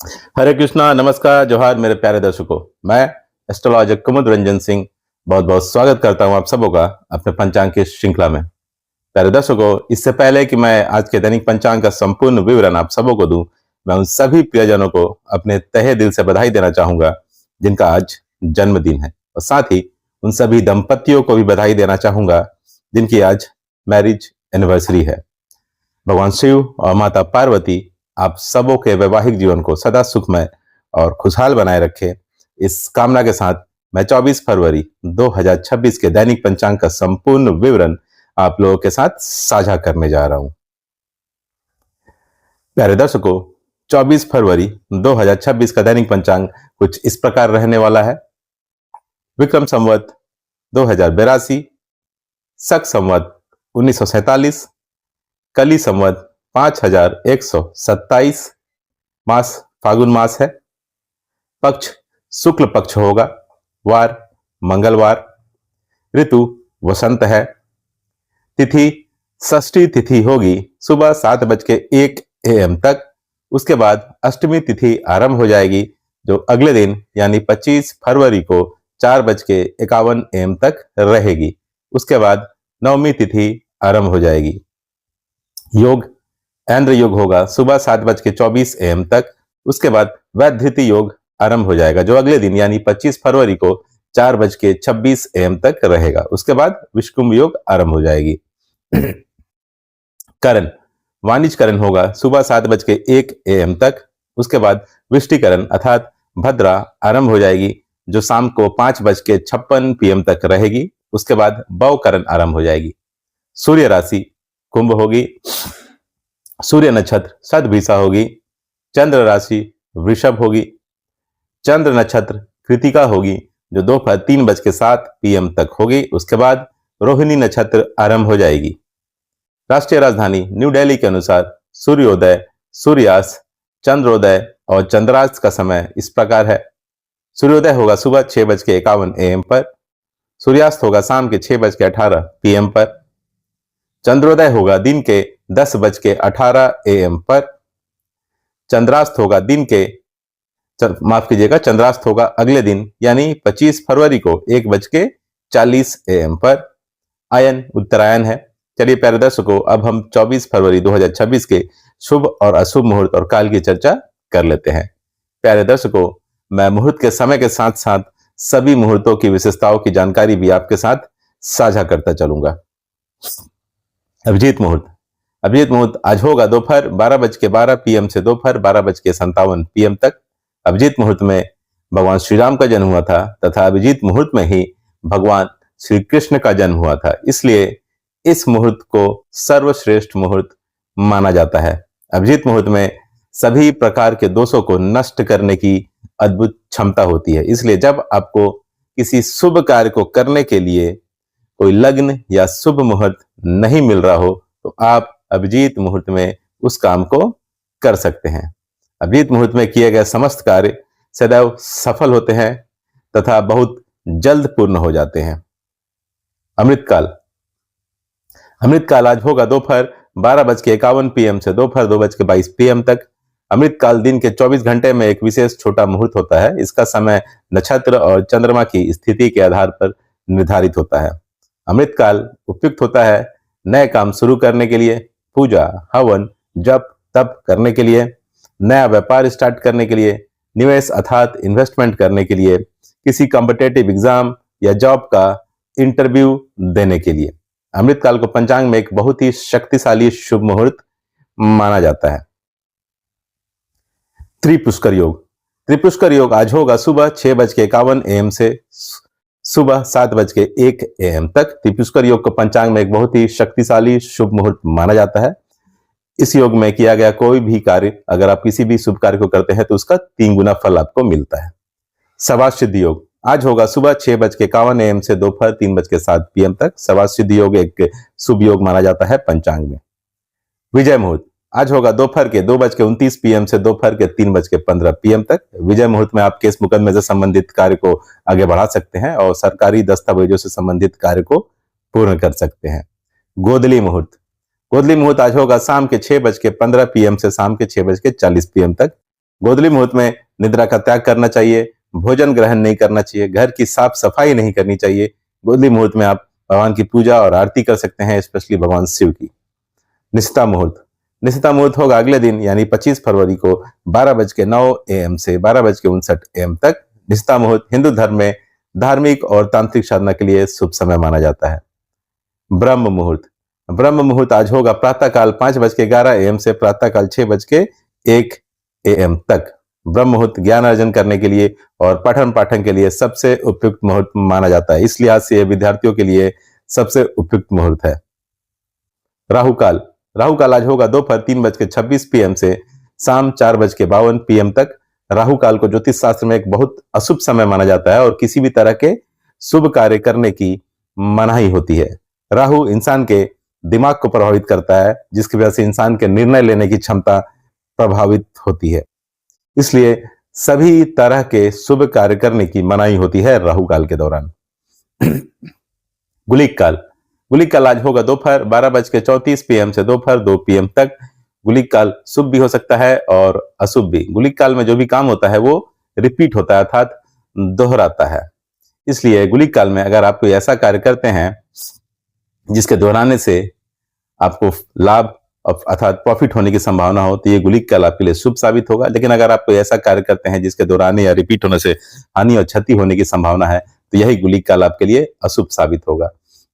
हरे कृष्णा, नमस्कार, जोहार मेरे प्यारे दर्शकों। मैं एस्ट्रोलॉजर कुमुद रंजन सिंह बहुत बहुत स्वागत करता हूं आप सबों का अपने पंचांग की श्रृंखला में। प्यारे दर्शकों, इससे पहले कि मैं आज के दैनिक पंचांग का संपूर्ण विवरण आप सबों को दूं, मैं उन सभी प्रियजनों को अपने तहे दिल से बधाई देना चाहूंगा जिनका आज जन्मदिन है, और साथ ही उन सभी दंपतियों को भी बधाई देना चाहूंगा जिनकी आज मैरिज एनिवर्सरी है। भगवान शिव और माता पार्वती आप सबों के वैवाहिक जीवन को सदा सुखमय और खुशहाल बनाए रखे, इस कामना के साथ मैं 24 फरवरी 2026 के दैनिक पंचांग का संपूर्ण विवरण आप लोगों के साथ साझा करने जा रहा हूं। प्यारे दर्शकों, 24 फरवरी 2026 का दैनिक पंचांग कुछ इस प्रकार रहने वाला है। विक्रम संवत 2082, शक संवत 1947, कली संवत 5127, मास फागुन मास है, पक्ष शुक्ल पक्ष होगा, वार मंगलवार, ऋतु वसंत है, तिथि षष्ठी तिथि होगी सुबह 7:01 AM तक। उसके बाद अष्टमी तिथि आरंभ हो जाएगी जो अगले दिन यानी 25 फरवरी को 4:51 AM तक रहेगी। उसके बाद नवमी तिथि आरंभ हो जाएगी। योग ऐन्द्र योग होगा सुबह 7:24 AM तक। उसके बाद वैधृति योग आरंभ हो जाएगा जो अगले दिन यानी 25 फरवरी को 4:26 AM तक रहेगा। उसके बाद विषुकुंभ योग आरंभ हो जाएगी। करण वाणिज्यकरण होगा सुबह 7:01 AM तक। उसके बाद विष्टिकरण अर्थात भद्रा आरंभ हो जाएगी जो शाम को 5:56 PM तक रहेगी। उसके बाद बवकरण आरंभ हो जाएगी। सूर्य राशि कुंभ होगी, सूर्य नक्षत्र सदभिषा होगी, चंद्र राशि वृषभ होगी, चंद्र नक्षत्र कृतिका होगी जो दोपहर 3:07 PM तक होगी। उसके बाद रोहिणी नक्षत्र आरंभ हो जाएगी। राष्ट्रीय राजधानी न्यू दिल्ली के अनुसार सूर्योदय, सूर्यास्त, चंद्रोदय और चंद्रास्त का समय इस प्रकार है। सूर्योदय होगा सुबह 6:51 AM पर, सूर्यास्त होगा शाम के 6:18 PM पर, चंद्रोदय होगा दिन के 10:18 AM पर, चंद्रास्त होगा चंद्रास्त होगा अगले दिन यानी 25 फरवरी को 1:40 AM पर। आयन उत्तरायण है। चलिए प्यारे दर्शकों, अब हम 24 फरवरी 2026 के शुभ और अशुभ मुहूर्त और काल की चर्चा कर लेते हैं। प्यारे दर्शकों, मैं मुहूर्त के समय के साथ साथ सभी मुहूर्तों की विशेषताओं की जानकारी भी आपके साथ साझा करता चलूंगा। अभिजीत मुहूर्त आज होगा दोपहर 12:12 PM से दोपहर 12:57 PM तक। अभिजीत मुहूर्त में भगवान श्री राम का जन्म हुआ था तथा अभिजीत मुहूर्त में ही भगवान श्री कृष्ण का जन्म हुआ था, इसलिए इस मुहूर्त को सर्वश्रेष्ठ मुहूर्त माना जाता है। अभिजीत मुहूर्त में सभी प्रकार के दोषों को नष्ट करने की अद्भुत क्षमता होती है, इसलिए जब आपको किसी शुभ कार्य को करने के लिए कोई लग्न या शुभ मुहूर्त नहीं मिल रहा हो तो आप अभिजीत मुहूर्त में उस काम को कर सकते हैं। अभिजीत मुहूर्त में किए गए समस्त कार्य सदैव सफल होते हैं तथा बहुत जल्द पूर्ण हो जाते हैं। अमृतकाल आज होगा दोपहर 12:51 PM से दोपहर 2:22 PM तक। अमृतकाल दिन के 24 घंटे में एक विशेष छोटा मुहूर्त होता है। इसका समय नक्षत्र और चंद्रमा की स्थिति के आधार पर निर्धारित होता है। अमृतकाल उपयुक्त होता है नए काम शुरू करने के लिए, पूजा हवन जप तप करने के लिए, नया व्यापार स्टार्ट करने के लिए, निवेश अर्थात इन्वेस्टमेंट करने के लिए, किसी कॉम्पिटेटिव एग्जाम या जॉब का इंटरव्यू देने के लिए। अमृतकाल को पंचांग में एक बहुत ही शक्तिशाली शुभ मुहूर्त माना जाता है। त्रिपुष्कर योग आज होगा सुबह 6:51 AM से सुबह 7:01 AM तक। त्रिपुष्कर योग को पंचांग में एक बहुत ही शक्तिशाली शुभ मुहूर्त माना जाता है। इस योग में किया गया कोई भी कार्य, अगर आप किसी भी शुभ कार्य को करते हैं तो उसका 3 गुना फल आपको मिलता है। सवाज सिद्धि योग आज होगा सुबह 6:51 AM से दोपहर 3:07 PM तक। सवाज सिद्धि योग एक शुभ योग माना जाता है पंचांग में। विजय मुहूर्त आज होगा दोपहर के 2:29 PM से दोपहर के 3:15 PM तक। विजय मुहूर्त में आप केस मुकदमे से संबंधित कार्य को आगे बढ़ा सकते हैं और सरकारी दस्तावेजों से संबंधित कार्य को पूर्ण कर सकते हैं। गोधली मुहूर्त आज होगा शाम के 6:15 PM से शाम के 6:40 PM तक। गोधूली मुहूर्त में निद्रा का त्याग करना चाहिए, भोजन ग्रहण नहीं करना चाहिए, घर की साफ सफाई नहीं करनी चाहिए। गोधूली मुहूर्त में आप भगवान की पूजा और आरती कर सकते हैं, स्पेशली भगवान शिव की। निशिता मुहूर्त, निशिता मुहूर्त होगा अगले दिन यानी 25 फरवरी को 12:09 AM से 12:59 AM तक। निशिता मुहूर्त हिंदू धर्म में धार्मिक और तांत्रिक साधना के लिए शुभ समय माना जाता है। ब्रह्म मुहूर्त, ब्रह्म मुहूर्त आज होगा प्रातःकाल 5:11 AM से प्रातःकाल 6:01 AM तक। ब्रह्म मुहूर्त ज्ञान अर्जन करने के लिए और पठन पाठन के लिए सबसे उपयुक्त मुहूर्त माना जाता है, इसलिए आज से विद्यार्थियों के लिए सबसे उपयुक्त मुहूर्त है। राहु काल, राहु काल आज होगा दोपहर 3:26 PM से शाम 4:52 PM तक। राहु काल को ज्योतिष शास्त्र में एक बहुत अशुभ समय माना जाता है और किसी भी तरह के शुभ कार्य करने की मनाही होती है। राहु इंसान के दिमाग को प्रभावित करता है, जिसकी वजह से इंसान के निर्णय लेने की क्षमता प्रभावित होती है, इसलिए सभी तरह के शुभ कार्य करने की मनाही होती है राहु काल के दौरान। गुलिक काल, गुलिक काल आज होगा दोपहर 12:34 PM से दोपहर 2 PM तक। गुलिक काल शुभ भी हो सकता है और अशुभ भी। गुलिक काल में जो भी काम होता है वो रिपीट होता है, अर्थात दोहराता है, इसलिए गुलिक काल में अगर आप कोई ऐसा कार्य करते हैं जिसके दोहराने से आपको लाभ अर्थात प्रॉफिट होने की संभावना हो, तो ये गुलिक काल आपके लिए शुभ साबित होगा। लेकिन अगर आप कोई ऐसा कार्य करते हैं जिसके दोहराने या रिपीट होने से हानि और क्षति होने की संभावना है, तो यही गुलिक काल आपके लिए अशुभ साबित होगा।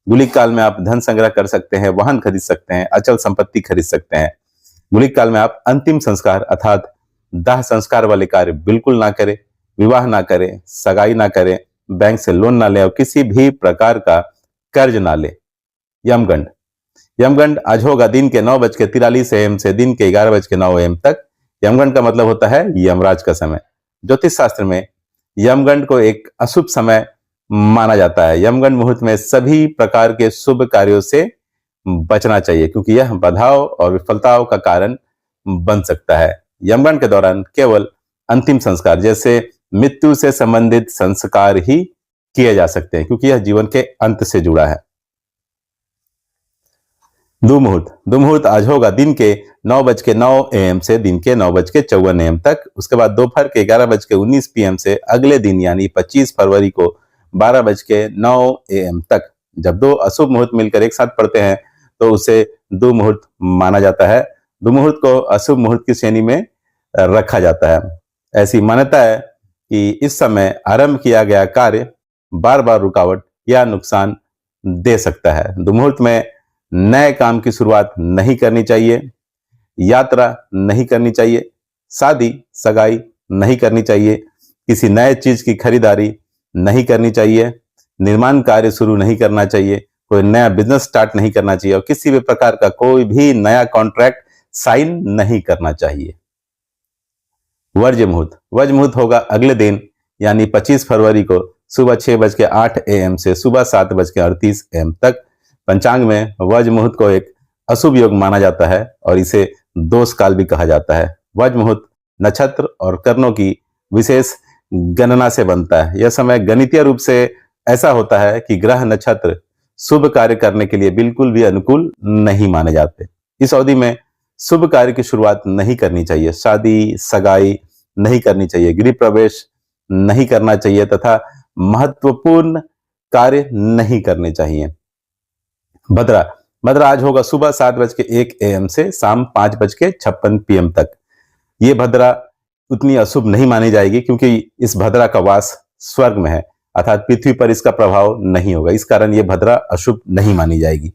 गुलिक काल में आप धन संग्रह कर सकते हैं, वाहन खरीद सकते हैं, अचल संपत्ति खरीद सकते हैं। गुलिक काल में आप अंतिम संस्कार अर्थात दाह संस्कार वाले कार्य बिल्कुल ना करें, विवाह ना करें, सगाई ना करें, बैंक से लोन ना लें और किसी भी प्रकार का कर्ज ना लें। यमगंड, यमगंड आज होगा दिन के 9:43 AM से दिन के 11:09 AM तक। यमगंड का मतलब होता है यमराज का समय। ज्योतिष शास्त्र में यमगंड को एक अशुभ समय माना जाता है। यमगंड मुहूर्त में सभी प्रकार के शुभ कार्यों से बचना चाहिए, क्योंकि यह बाधाओं और विफलताओं का कारण बन सकता है। यमगंड के दौरान केवल अंतिम संस्कार जैसे मृत्यु से संबंधित संस्कार ही किए जा सकते हैं, क्योंकि यह जीवन के अंत से जुड़ा है। दुमुहूर्त, दुमुहूर्त आज होगा दिन के 9:09 AM से दिन के 9:54 AM तक। उसके बाद दोपहर के 11:19 PM से अगले दिन यानी 25 फरवरी को 12:09 AM तक। जब दो अशुभ मुहूर्त मिलकर एक साथ पड़ते हैं तो उसे दुमुहूर्त माना जाता है। दुमुहूर्त को अशुभ मुहूर्त की श्रेणी में रखा जाता है। ऐसी मान्यता है कि इस समय आरंभ किया गया कार्य बार बार रुकावट या नुकसान दे सकता है। दुमुहूर्त में नए काम की शुरुआत नहीं करनी चाहिए, यात्रा नहीं करनी चाहिए, शादी सगाई नहीं करनी चाहिए, किसी नए चीज की खरीदारी नहीं करनी चाहिए, निर्माण कार्य शुरू नहीं करना चाहिए, कोई नया बिजनेस स्टार्ट नहीं करना चाहिए और किसी भी प्रकार का कोई भी नया कॉन्ट्रैक्ट साइन नहीं करना चाहिए। वर्ज्य मुहूर्त, वर्ज्य मुहूर्त होगा अगले दिन यानी 25 फरवरी को सुबह 6:08 AM से सुबह 7:38 AM तक। पंचांग में वर्ज्य मुहूर्त को एक अशुभ योग माना जाता है और इसे दोष काल भी कहा जाता है। वर्ज्य मुहूर्त नक्षत्र और करणों की विशेष गणना से बनता है। यह समय गणितीय रूप से ऐसा होता है कि ग्रह नक्षत्र शुभ कार्य करने के लिए बिल्कुल भी अनुकूल नहीं माने जाते। इस अवधि में शुभ कार्य की शुरुआत नहीं करनी चाहिए, शादी सगाई नहीं करनी चाहिए, गृह प्रवेश नहीं करना चाहिए तथा महत्वपूर्ण कार्य नहीं करने चाहिए। भद्रा, भद्रा आज होगा सुबह 7:01 AM से शाम 5:56 PM तक। ये भद्रा उतनी अशुभ नहीं मानी जाएगी क्योंकि इस भद्रा का वास स्वर्ग में है, अर्थात पृथ्वी पर इसका प्रभाव नहीं होगा, इस कारण ये भद्रा अशुभ नहीं मानी जाएगी।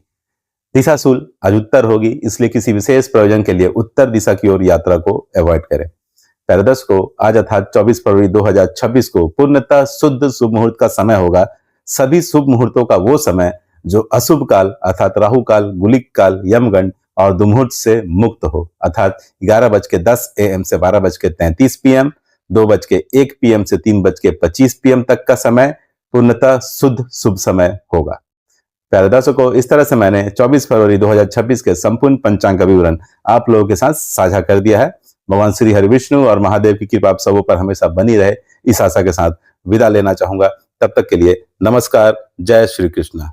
दिशाशूल आज उत्तर होगी, इसलिए किसी विशेष प्रयोजन के लिए उत्तर दिशा की ओर यात्रा को अवॉइड करें। प्यारे दर्शकों, आज अर्थात 24 फरवरी 2026 को पूर्णतः शुद्ध शुभ मुहूर्त का समय होगा। सभी शुभ मुहूर्तों का वो समय जो अशुभ काल अर्थात राहु काल, गुलिक काल, यमगंड और दुमुहूर्त से मुक्त हो, अर्थात 11:10 AM से 12:33 PM, 2:01 PM से 3:25 PM तक का समय पूर्णतः शुद्ध शुभ समय होगा। प्यारे दर्शकों, इस तरह से मैंने 24 फरवरी 2026 के संपूर्ण पंचांग का विवरण आप लोगों के साथ साझा कर दिया है। भगवान श्री हरि विष्णु और महादेव की कृपा आप सबों पर हमेशा बनी रहे, इस आशा के साथ विदा लेना चाहूंगा। तब तक के लिए नमस्कार, जय श्री कृष्ण।